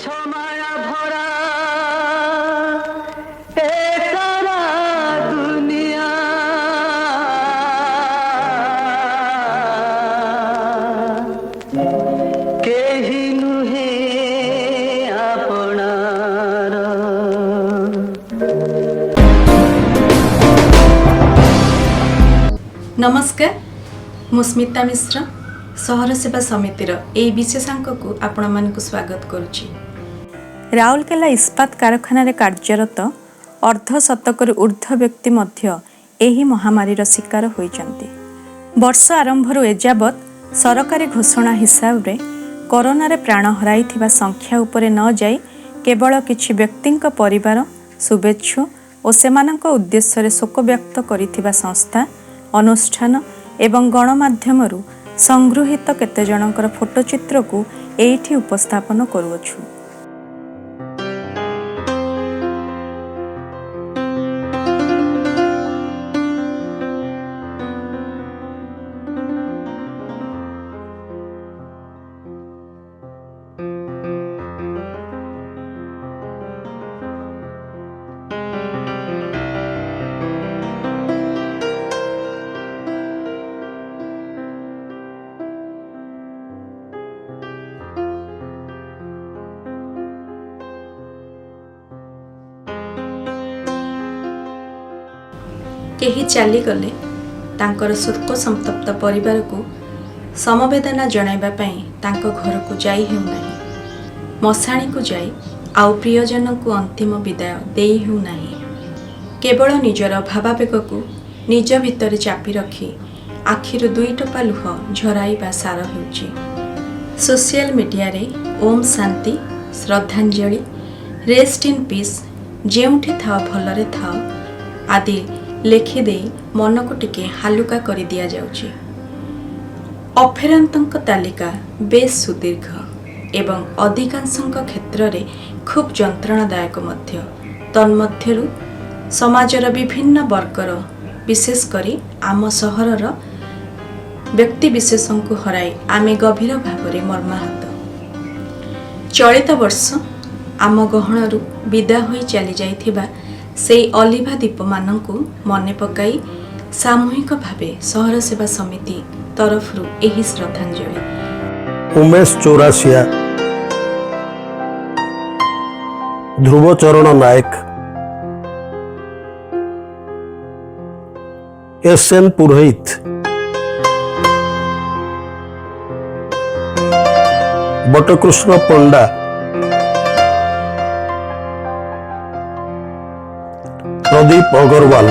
छमाया भरा ए सारा दुनिया केही नुहे आपणार। नमस्कार, मु स्मिता मिश्र सहर सेवा समितिर ए विशेषांक को आपण मानक स्वागत करुछि। राउरकेला इस्पात कारखाना कार्यरत अर्धशतकर ऊर्ध्व व्यक्ति मध्य एही महामारीर शिकार होइचंती। वर्ष आरंभरू एजावत सरकारी घोषणा हिसाब रे कोरोना रे प्राण हराइथिबा संख्या उपरे न जाई केवल किछि व्यक्तिंक परिवार शुभेच्छु और सेमानंक उद्देश्य रे शोक व्यक्त करिथिबा संस्था अनुष्ठान एवं गणमाध्यमरू संगृहित केते जनकर फोटोचित्र को एठी उपस्थापन करूछु। केही चलीगले तांकर शोक संतप्त परिवार को समवेदना जणाइबा पई तांको घर को जाई हेउ नाही। मशाणी को जाई आउ प्रियजन को अंतिम विदाय देई हेउ नाही। केवल निजर भावावेग को निज भितर चापी रखी आखिर दुई टोपा लुह झराइबा सार हेउची। सोशल मीडिया रे ओम शांति श्रद्धांजलि रेस्ट इन पीस जेउठी थाओ भलरे थाओ आदि लेखिदे मन को टिके हालुका करि दिया जाउची। अफेरांतंक तालिका बेस सुदीर्घ एवं अधिकांशंक क्षेत्र रे खूब जंत्रणादायक मध्य। तन्मध्यरु समाजर विभिन्न वर्गर विशेष करी आम सहरर व्यक्ति विशेषों को हराई आमे गभीर भावरे मर्माहत। चलित वर्ष आम गहणरू विदा होई चली जाइथिबा से अलिभा दीप मानकु मने पकाई सामूहिक भावे सहर सेवा समिति तरफरु एही श्रद्धांजलि। उमेश चौरासिया, ध्रुवचरण नायक, एस.एन. पुरोहित, बटकृष्ण पंडा, प्रदीप अग्रवाल,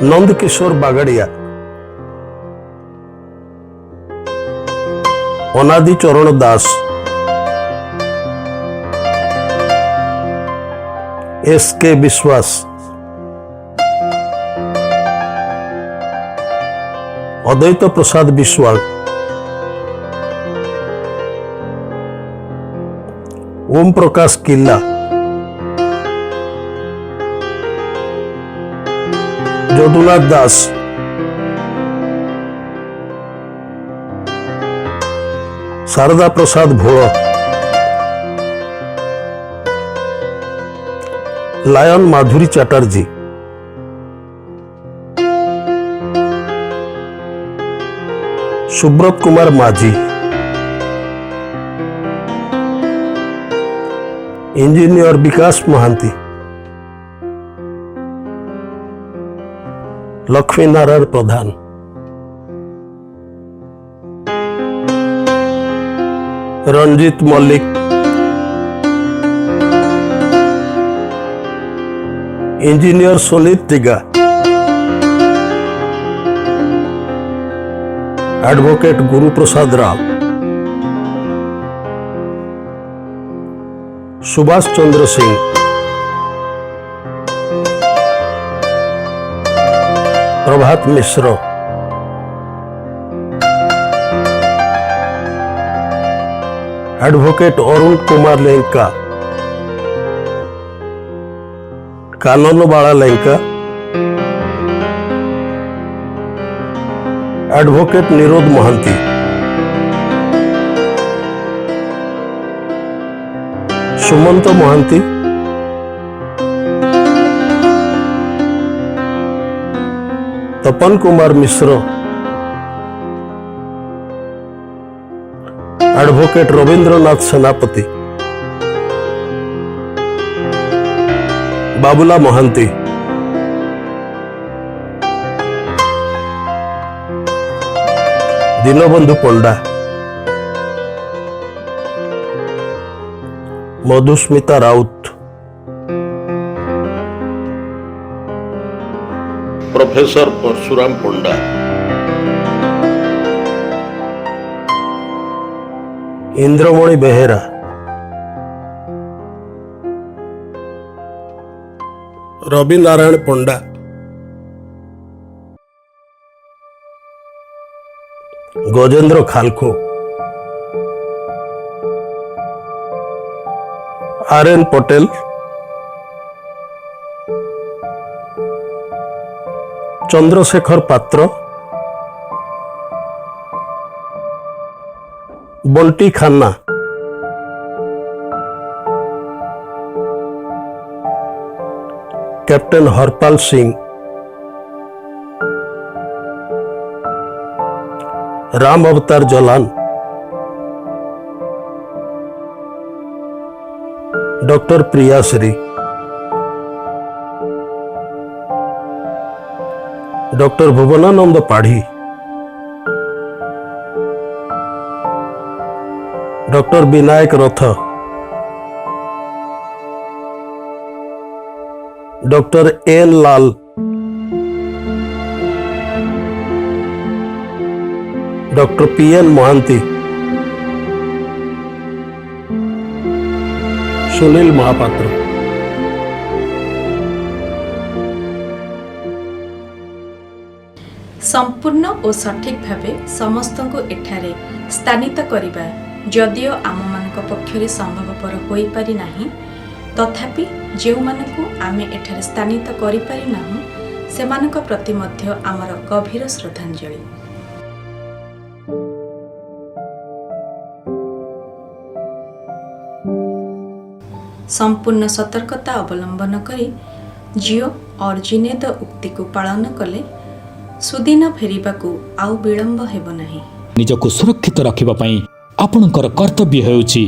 नंदकिशोर बागड़िया, अनादि चरण दास, एस.के. विश्वास, अद्वैत प्रसाद विश्वाल, ओम प्रकाश किल्ला, जदुनाथ दास, शारदा प्रसाद भोल, लायन माधुरी चैटर्जी, सुब्रत कुमार माझी, इंजीनियर विकास महांती, लक्ष्मी नारायण प्रधान, रंजीत मल्लिक, इंजीनियर सुनीत तिगा, एडवोकेट गुरु प्रसाद राव, सुभाष चंद्र सिंह, प्रभात मिश्र, एडवोकेट अरुण कुमार लेंका, कानन बाला लेंका, एडवोकेट निरोध महांती, ସୁମନ୍ତ ମହାନ୍ତି, ତପନ କୁମାର ମିଶ୍ର, ଆଡଭୋକେଟ ରବୀନ୍ଦ୍ରନାଥ ସେନାପତି, ବାବୁଲା ମହାନ୍ତି, ଦୀନବନ୍ଧୁ ପଣ୍ଡା, ମଧୁସ୍ମିତା ରାଉତ, ପ୍ରୋଫେସର ପରଶୁରାମ ପଣ୍ଡା, ଇନ୍ଦ୍ରମଣି ବେହେରା, ରବି ନାରାୟଣ ପଣ୍ଡା, ଗଜେନ୍ଦ୍ର ଖାଲଖୋ, आर.एन. पटेल, चंद्रशेखर पात्र, बंटी खान्ना, captain Harpal Singh, Ram Avtar Jalan, doctor Priyashree, doctor Bhubanananda Padhi, doctor Vinayak Rath, doctor N Lal, doctor P N. Mohanty, Sunil Mahapatra. संपूर्ण और सठिक भावे समस्त को एठारे स्थानित करिबा जदियो आम मानक पक्षरे संभवपर होई पारि नाही, तथापि जेउ मानकु आमे एठारे स्थानित करि पारि नाहु सेमानक प्रति मध्य आमर गभीर श्रद्धांजलि। संपूर्ण सतर्कता अवलंबन करी जियो और जिनेद उक्ति को पालन कले सुदिन फेरिबाकू आउ विलंब हेब नाही। निजको सुरक्षित रखिबा पई आपणकर कर्तव्य हेउची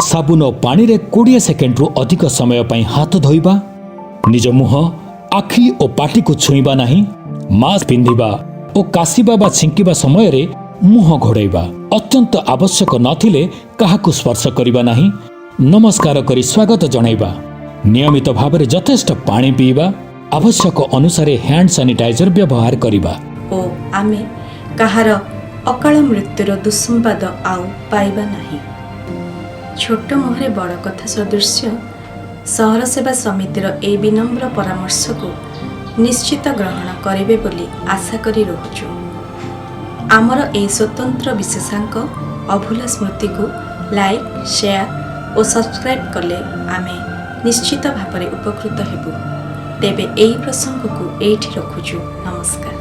साबुन और पानी रे 20 सेकेंड रु अधिक समय पई हाथ धोइबा, निज मुह, आखि और पाटी को छुइबा नाही, मास्क पिंधिबा और कासिबा बा छिंकिबा समय रे मुह घोड़ाइबा, अत्यंत आवश्यक नथिले काहाकू स्पर्श करिबा नाही, नमस्कार करी स्वागत जणाइबा, नियमित भाव में यथेष्ट पानी पीबा, आवश्यक अनुसार हैंड सैनिटाइजर व्यवहार करिबा ओ आमे कहार अकाल मृत्युर दुस्संवाद आउ पाइबा नाही। छोट मुहरे बड़ कथा सदृश्य सहर सेवा समितिर ए विनम्र परामर्श को निश्चित ग्रहण करिबे बोली आशा करी रहुछु। आमर ए स्वतंत्र विशेषांक अभूला स्मृति को लाइक, शेयर और सब्सक्राइब कले आमे निश्चित भाव में उपकृत हेबु। तेबे एही प्रसंग को एठी रखुछु। नमस्कार।